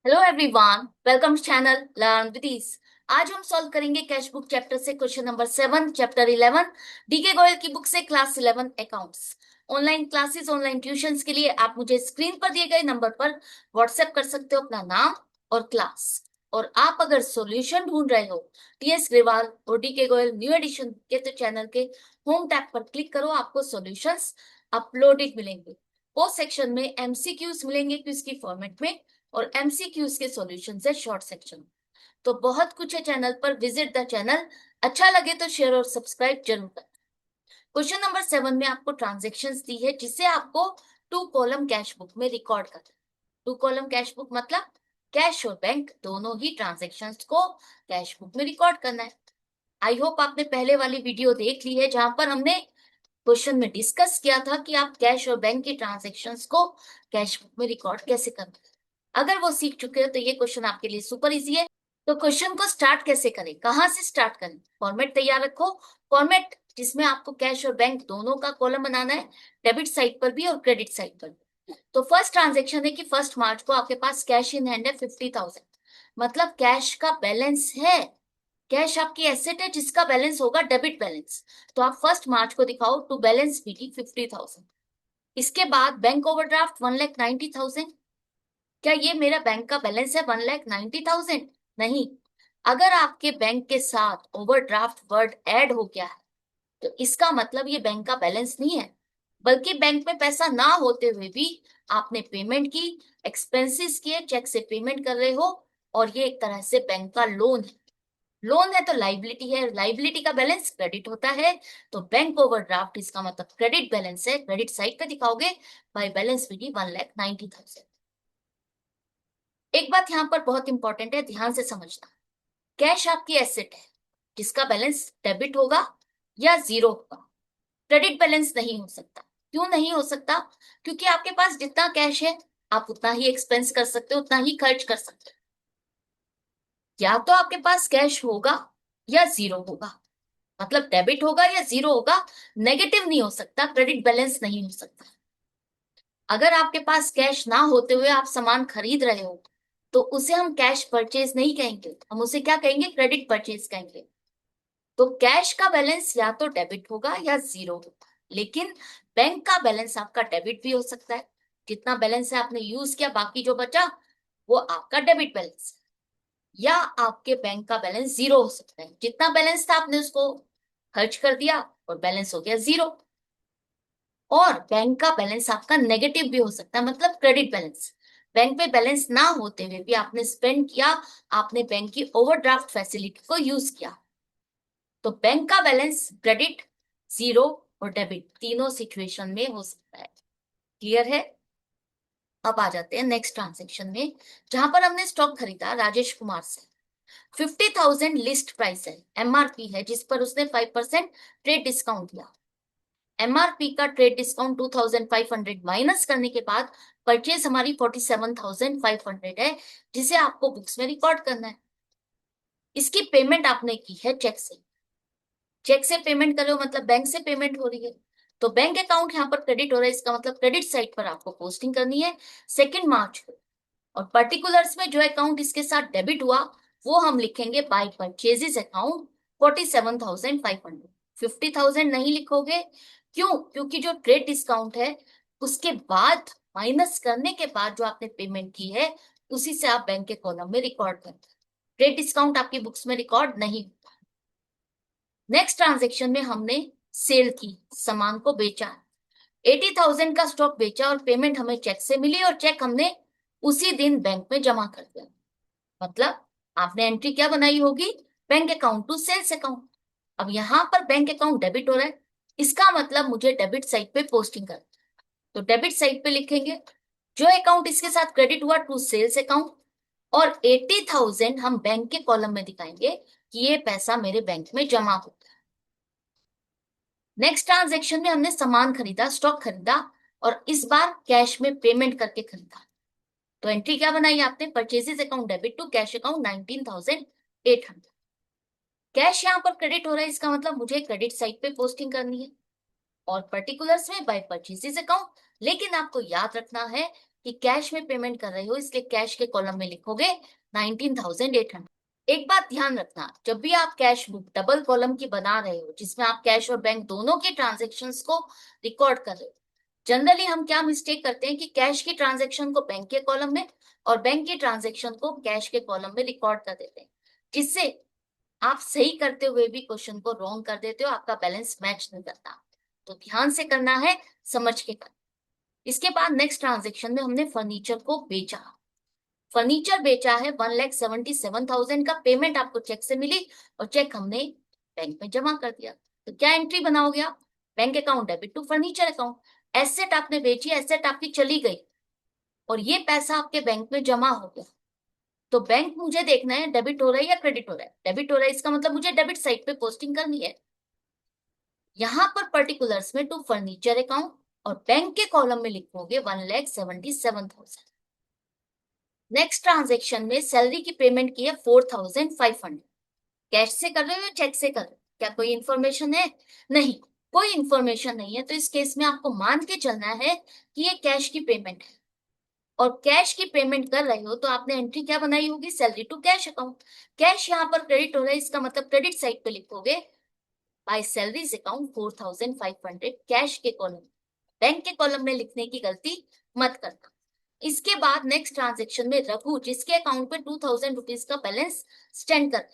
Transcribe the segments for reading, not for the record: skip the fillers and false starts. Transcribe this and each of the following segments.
Hello everyone, welcome channel learn with ease. आज हम solve करेंगे कैश बुक चैप्टर से question number 7, chapter 11 DK Goyal की बुक से class 11 accounts. Online classes, online tuitions के लिए आप मुझे स्क्रीन पर दिए गए नंबर पर व्हाट्सएप कर सकते हो अपना नाम और क्लास। और आप अगर सॉल्यूशन ढूंढ रहे हो टीएस ग्रेवाल और डीके गोयल न्यू एडिशन के, तो चैनल के होम टैब पर क्लिक करो, आपको सॉल्यूशंस अपलोडेड मिलेंगे। पोस्ट सेक्शन में एमसीक्यूज मिलेंगे क्विज की फॉर्मेट में, और एमसीक्यूज के सॉल्यूशंस है शॉर्ट सेक्शन। तो बहुत कुछ है चैनल पर, विजिट द चैनल। अच्छा लगे तो शेयर और सब्सक्राइब जरूर करें। क्वेश्चन नंबर 7 में आपको ट्रांजेक्शन्स दी है, जिसे आपको 2 कॉलम कैश बुक में रिकॉर्ड करना है। 2 कॉलम कैश बुक मतलब कैश और बैंक दोनों ही ट्रांजेक्शन्स को कैश बुक में रिकॉर्ड करना है। आई होप आपने पहले वाली वीडियो देख ली है, जहां पर हमने क्वेश्चन में डिस्कस किया था कि आप कैश और बैंक के ट्रांजेक्शन्स को कैश बुक में रिकॉर्ड कैसे करते हैं। अगर वो सीख चुके हो तो ये क्वेश्चन आपके लिए सुपर इजी है। तो क्वेश्चन को स्टार्ट कैसे करें, कहाँ से स्टार्ट करें? फॉर्मेट तैयार रखो। फॉर्मेट जिसमें आपको कैश और बैंक दोनों का कॉलम बनाना है, डेबिट साइड पर भी और क्रेडिट साइड पर भी। तो फर्स्ट ट्रांजेक्शन है कि 1 मार्च को आपके पास कैश इन हैंड है 50,000, मतलब कैश का बैलेंस है। कैश आपकी एसेट है जिसका बैलेंस होगा डेबिट बैलेंस। तो आप 1 मार्च को दिखाओ टू बैलेंस बीटी 50,000। इसके बाद बैंक ओवरड्राफ्ट 1,90,000। क्या ये मेरा बैंक का बैलेंस है 1,90,000? नहीं। अगर आपके बैंक के साथ ओवरड्राफ्ट वर्ड ऐड हो गया है, तो इसका मतलब ये बैंक का बैलेंस नहीं है, बल्कि बैंक में पैसा ना होते हुए भी आपने पेमेंट की, एक्सपेंसेस किए, चेक से पेमेंट कर रहे हो, और ये एक तरह से बैंक का लोन है। लोन है तो लाइबिलिटी है, लाइबिलिटी का बैलेंस क्रेडिट होता है। तो बैंक ओवरड्राफ्ट इसका मतलब क्रेडिट बैलेंस है, क्रेडिट साइड पे दिखाओगे बाय बैलेंस विधि 1,90,000। एक बात यहाँ पर बहुत इंपॉर्टेंट है, ध्यान से समझना। कैश आपकी एसेट है जिसका बैलेंस डेबिट होगा या जीरो होगा, क्रेडिट बैलेंस नहीं हो सकता। क्यों नहीं हो सकता? क्योंकि आपके पास जितना कैश है आप उतना ही एक्सपेंस कर सकते हो, उतना ही खर्च कर सकते हो। या तो आपके पास कैश होगा या जीरो होगा, मतलब डेबिट होगा या जीरो होगा। नेगेटिव नहीं हो सकता, क्रेडिट बैलेंस नहीं हो सकता। अगर आपके पास कैश ना होते हुए आप सामान खरीद रहे हो, तो उसे हम कैश परचेज नहीं कहेंगे, हम उसे क्या कहेंगे? क्रेडिट परचेज कहेंगे। तो कैश का बैलेंस या तो डेबिट होगा या जीरो होगा, लेकिन बैंक का बैलेंस आपका डेबिट भी हो सकता है। जितना बैलेंस है आपने यूज किया, बाकी जो बचा वो आपका डेबिट बैलेंस है। या आपके बैंक का बैलेंस जीरो हो सकता है, जितना बैलेंस था आपने उसको खर्च कर दिया और बैलेंस हो गया जीरो। और बैंक का बैलेंस आपका नेगेटिव भी हो सकता है, मतलब क्रेडिट बैलेंस। बैंक में बैलेंस ना होते हुए भी आपने स्पेंड किया, आपने बैंक की ओवरड्राफ्ट फैसिलिटी को यूज किया। तो बैंक का बैलेंस क्रेडिट, जीरो और डेबिट तीनों सिचुएशन में हो सकता है। क्लियर है? अब आ जाते हैं नेक्स्ट ट्रांजेक्शन में, जहां पर हमने स्टॉक खरीदा राजेश कुमार से। 50,000 लिस्ट प्राइस है, एमआरपी है, जिस पर उसने 5% ट्रेड डिस्काउंट दिया। एमआरपी का ट्रेड डिस्काउंट 2,500 माइनस करने के बाद परचेज हमारी 47,500 है, जिसे आपको बुक्स में रिकॉर्ड करना है। इसकी पेमेंट आपने की है चेक से। चेक से पेमेंट कर रहे हो मतलब बैंक से पेमेंट हो रही है। तो बैंक अकाउंट यहाँ पर क्रेडिट हो रहा है, इसका मतलब क्रेडिट साइड पर आपको पोस्टिंग करनी है 2 मार्च को। और पर्टिकुलर्स में जो अकाउंट इसके साथ डेबिट हुआ वो हम लिखेंगे बाय परचेजेस अकाउंट 47,500। 50,000 नहीं लिखोगे। क्यों? क्योंकि जो ट्रेड डिस्काउंट है उसके बाद माइनस करने के बाद जो आपने पेमेंट की है, उसी से आप बैंक के कॉलम में रिकॉर्ड करते हैं। ट्रेड डिस्काउंट आपकी बुक्स में रिकॉर्ड नहीं। नेक्स्ट ट्रांजेक्शन में हमने सेल की, सामान को बेचा। 80,000 का स्टॉक बेचा और पेमेंट हमें चेक से मिली, और चेक हमने उसी दिन बैंक में जमा कर दिया। मतलब आपने एंट्री क्या बनाई होगी? Bank account to sales account. अब यहां पर बैंक अकाउंट डेबिट हो रहा है, इसका मतलब मुझे डेबिट साइड पे पोस्टिंग कर। तो डेबिट साइड पे लिखेंगे जो अकाउंट इसके साथ क्रेडिट हुआ टू सेल्स अकाउंट, और 80,000 हम बैंक के कॉलम में दिखाएंगे कि ये पैसा मेरे बैंक में जमा हो। नेक्स्ट ट्रांजेक्शन में हमने सामान खरीदा, स्टॉक खरीदा, और इस बार कैश में पेमेंट करके खरीदा। तो एंट्री क्या बनाई आपने? Purchases account debit to cash account 19,800। Cash यहाँ पर क्रेडिट हो रहा है, इसका मतलब मुझे क्रेडिट साइड पे पोस्टिंग करनी है, और पर्टिकुलर्स में बाय परचेजेस अकाउंट। लेकिन आपको याद रखना है कि कैश में पेमेंट कर रहे हो, इसलिए कैश के कॉलम में लिखोगे 19,800। एक बात ध्यान रखना, जब भी आप कैश बुक डबल कॉलम की बना रहे हो जिसमें आप कैश और बैंक दोनों के ट्रांजेक्शन्स को रिकॉर्ड कर रहे हो, जनरली हम क्या मिस्टेक करते हैं कि कैश की ट्रांजेक्शन को बैंक के कॉलम में और बैंक की ट्रांजेक्शन को कैश के कॉलम में रिकॉर्ड कर देते हैं, जिससे आप सही करते हुए भी क्वेश्चन को रॉन्ग कर देते हो, आपका बैलेंस मैच नहीं करता। तो ध्यान से करना है, समझ के करना। इसके बाद नेक्स्ट ट्रांजेक्शन में हमने फर्नीचर को बेचा। फर्नीचर बेचा है 1,77,000 का, पेमेंट आपको चेक से मिली और चेक हमने बैंक में जमा कर दिया। तो क्या एंट्री बनाओगे आप? Bank account debit to furniture account. Asset आपने बेची, एसेट आपकी चली गई और ये पैसा आपके बैंक में जमा हो गया। तो बैंक मुझे देखना है डेबिट हो रहा है या क्रेडिट हो रहा है। डेबिट हो रहा है इसका मतलब मुझे डेबिट साइड पे पोस्टिंग करनी है। यहां पर पर्टिकुलर्स में टू फर्नीचर अकाउंट और बैंक के कॉलम में लिखोगे 1,77,000। नेक्स्ट ट्रांजेक्शन में सैलरी की पेमेंट की है 4,500। कैश से कर रहे हो या चेक से कर रहे हो? क्या कोई इंफॉर्मेशन है? नहीं, कोई इंफॉर्मेशन नहीं है। तो इस केस में आपको मान के चलना है कि ये कैश की पेमेंट है और कैश की पेमेंट कर रहे हो तो आपने एंट्री क्या बनाई होगी? Salary to cash account. Cash यहाँ पर क्रेडिट हो रहा है, इसका मतलब क्रेडिट साइड पे लिखोगे बाय सैलरीज अकाउंट 4,500 कैश के कॉलम। बैंक के कॉलम में लिखने की गलती मत करना। इसके बाद नेक्स्ट ट्रांजेक्शन में रघु, जिसके अकाउंट पे 2,000 रुपीज का बैलेंस स्टैंड कर रहा है,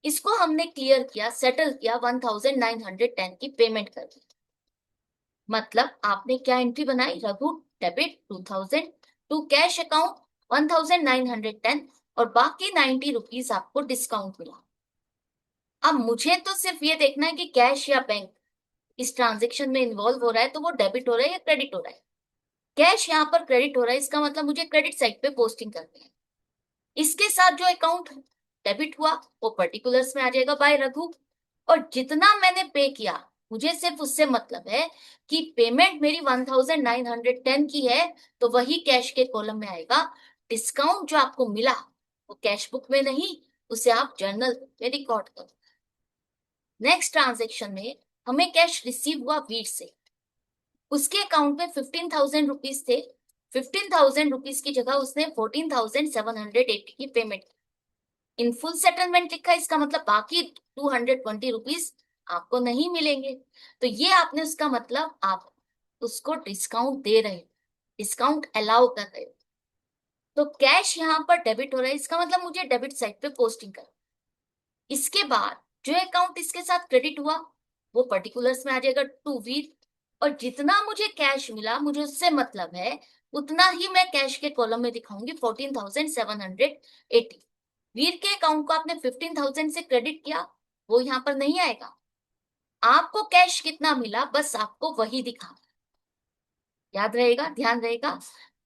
इसको हमने क्लियर किया, सेटल किया, 1,910 की पेमेंट कर दी। मतलब आपने क्या एंट्री बनाई? Raghu debit 2,000 to cash account 1,910 और बाकी 90 रुपीज आपको डिस्काउंट मिला। अब मुझे तो सिर्फ ये देखना है कि कैश या बैंक इस ट्रांजेक्शन में इन्वॉल्व हो रहा है, तो वो डेबिट हो रहा है या क्रेडिट हो रहा है। कैश यहाँ पर क्रेडिट हो रहा है, इसका मतलब मुझे क्रेडिट साइड पे पोस्टिंग करनी है। इसके साथ जो अकाउंट डेबिट हुआ वो पर्टिकुलर्स में आ जाएगा बाय रघु। और जितना मैंने पे किया मुझे सिर्फ उससे मतलब है कि पेमेंट मेरी 1,910 की है, तो वही कैश के कॉलम में आएगा। डिस्काउंट जो आपको मिला वो कैश बुक में नहीं, उसे आप जर्नल बुक में रिकॉर्ड करो। नेक्स्ट ट्रांजेक्शन में हमें कैश रिसीव हुआ वीर से। उसके अकाउंट में 15,000 रुपीज थे। 15,000 रुपीज की जगह उसने 14,780 की पेमेंट। इन फुल सेटलमेंट लिखा है, इसका मतलब बाकी 220 रुपीज आपको नहीं मिलेंगे। तो ये आपने उसका मतलब आप उसको डिस्काउंट दे रहे हो, डिस्काउंट अलाउ कर रहे हो। तो कैश यहाँ पर डेबिट हो रहा है, इसका मतलब मुझे डेबिट साइड पे पोस्टिंग कर। इसके बाद जो अकाउंट इसके साथ क्रेडिट हुआ वो पर्टिकुलर्स में आ जाएगा टू वीर। और जितना मुझे कैश मिला मुझे उससे मतलब है, उतना ही मैं कैश के कॉलम में दिखाऊंगी 14,780। वीर के अकाउंट को आपने 15,000 से क्रेडिट किया, वो यहाँ पर नहीं आएगा। आपको कैश कितना मिला बस आपको वही दिखाना। याद रहेगा, ध्यान रहेगा।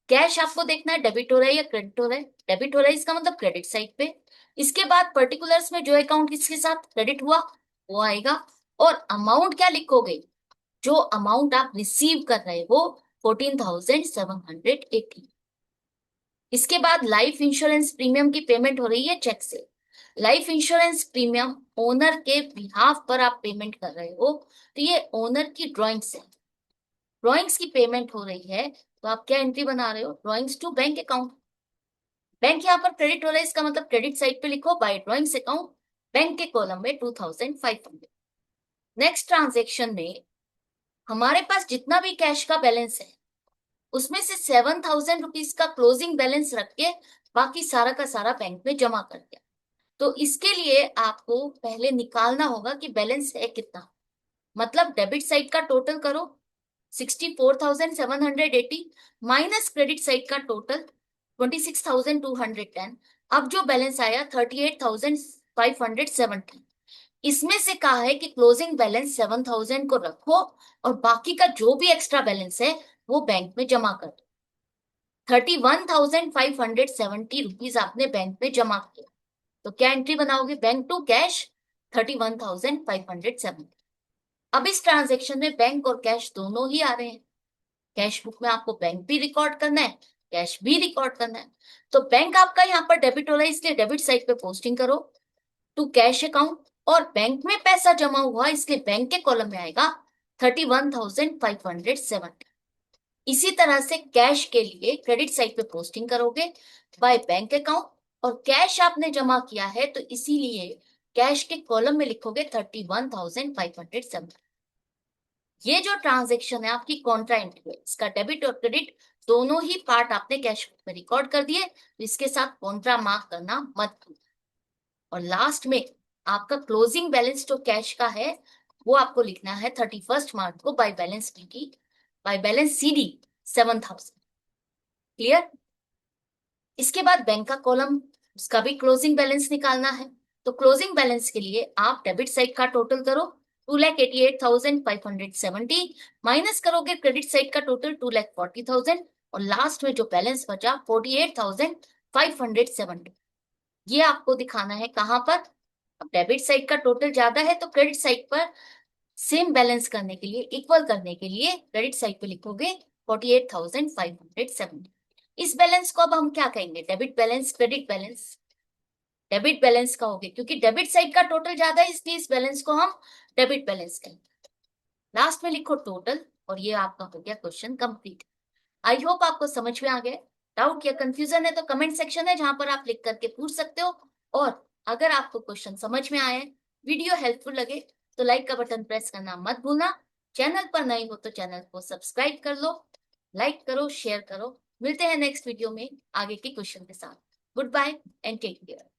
कैश आपको देखना है डेबिट हो रहा है या क्रेडिट हो रहा है। डेबिट हो रहा है इसका मतलब क्रेडिट साइड पे। इसके बाद पर्टिकुलर्स में जो अकाउंट किसके साथ क्रेडिट हुआ वो आएगा। और अमाउंट क्या लिखोगे? जो अमाउंट आप रिसीव कर रहे हो 14,780। इसके बाद लाइफ इंश्योरेंस प्रीमियम की पेमेंट हो रही है चेक से। लाइफ इंश्योरेंस प्रीमियम ओनर के बिहाफ पर आप पेमेंट कर रहे हो, तो ये ओनर की ड्रॉइंग्स है। ड्रॉइंग्स की पेमेंट हो रही है तो आप क्या एंट्री बना रहे हो? Drawings to bank account. Bank यहाँ पर क्रेडिट हो रहा है, इसका मतलब क्रेडिट साइड पे लिखो बाय ड्रॉइंग्स अकाउंट, बैंक के कॉलम में 2,500। नेक्स्ट ट्रांजेक्शन में हमारे पास जितना भी कैश का बैलेंस है उसमें से 7,000 रुपीज का क्लोजिंग बैलेंस रख के बाकी सारा का सारा बैंक में जमा कर दिया। तो इसके लिए आपको पहले निकालना होगा कि बैलेंस है कितना। मतलब डेबिट साइड का टोटल करो 64,780 माइनस क्रेडिट साइड का टोटल 26,210। अब जो बैलेंस आया 38,570। इसमें से कहा है कि क्लोजिंग बैलेंस 7,000 को रखो और बाकी का जो भी एक्स्ट्रा बैलेंस है वो बैंक में जमा कर दो। 31,570 रुपीज आपने बैंक में जमा किया, तो क्या एंट्री बनाओगे? Bank to cash 31,570। अब इस ट्रांजेक्शन में बैंक और कैश दोनों ही आ रहे हैं। कैश बुक में आपको बैंक भी रिकॉर्ड करना है, कैश भी रिकॉर्ड करना है। तो बैंक आपका यहाँ पर डेबिट हो रहा है, इसलिए डेबिट साइड पे पोस्टिंग करो टू कैश अकाउंट। और बैंक में पैसा जमा हुआ इसलिए बैंक के कॉलम में आएगा 31,570। इसी तरह से कैश के लिए क्रेडिट साइड पे पोस्टिंग करोगे बाय बैंक अकाउंट, और कैश आपने जमा किया है तो इसीलिए कैश के कॉलम में लिखोगे 31,507। ये जो ट्रांजेक्शन है आपकी कॉन्ट्रा एंट्री है, इसका डेबिट और क्रेडिट दोनों ही पार्ट आपने कैश बुक में रिकॉर्ड कर दिए, तो इसके साथ कॉन्ट्रा मार्क करना मत भूलना। और लास्ट में आपका क्लोजिंग बैलेंस जो कैश का है वो आपको लिखना है 31 मार्च को by balance D, by balance CD 7,000। Clear? इसके बाद बैंक का कॉलम, उसका भी क्लोजिंग बैलेंस निकालना है। तो क्लोजिंग बैलेंस के लिए आप डेबिट साइड का टोटल करो 2,88,570, माइनस करोगे क्रेडिट साइड का टोटल 2,40,000, और लास्ट में जो बैलेंस बचा 48,570, ये आपको दिखाना है कहाँ पर। अब डेबिट साइड का टोटल ज्यादा है तो क्रेडिट साइड पर सेम बैलेंस करने के लिए, इक्वल करने के लिए क्रेडिट साइड पे लिखोगे 48,570। इस बैलेंस को अब हम क्या कहेंगे, debit balance credit balance. Debit balance का हो गया क्योंकि डेबिट साइड का टोटल ज्यादा है, इसलिए इस बैलेंस को हम डेबिट बैलेंस कहेंगे। लास्ट में लिखो टोटल, और ये आपका हो गया क्वेश्चन कंप्लीट। आई होप आपको समझ में आ गया। डाउट या कंफ्यूजन है तो कमेंट सेक्शन है जहां पर आप लिख करके पूछ सकते हो। और अगर आपको क्वेश्चन समझ में आए, वीडियो हेल्पफुल लगे, तो लाइक का बटन प्रेस करना मत भूलना। चैनल पर नए हो तो चैनल को सब्सक्राइब कर लो, लाइक करो, शेयर करो। मिलते हैं नेक्स्ट वीडियो में आगे के क्वेश्चन के साथ। Good bye and take care.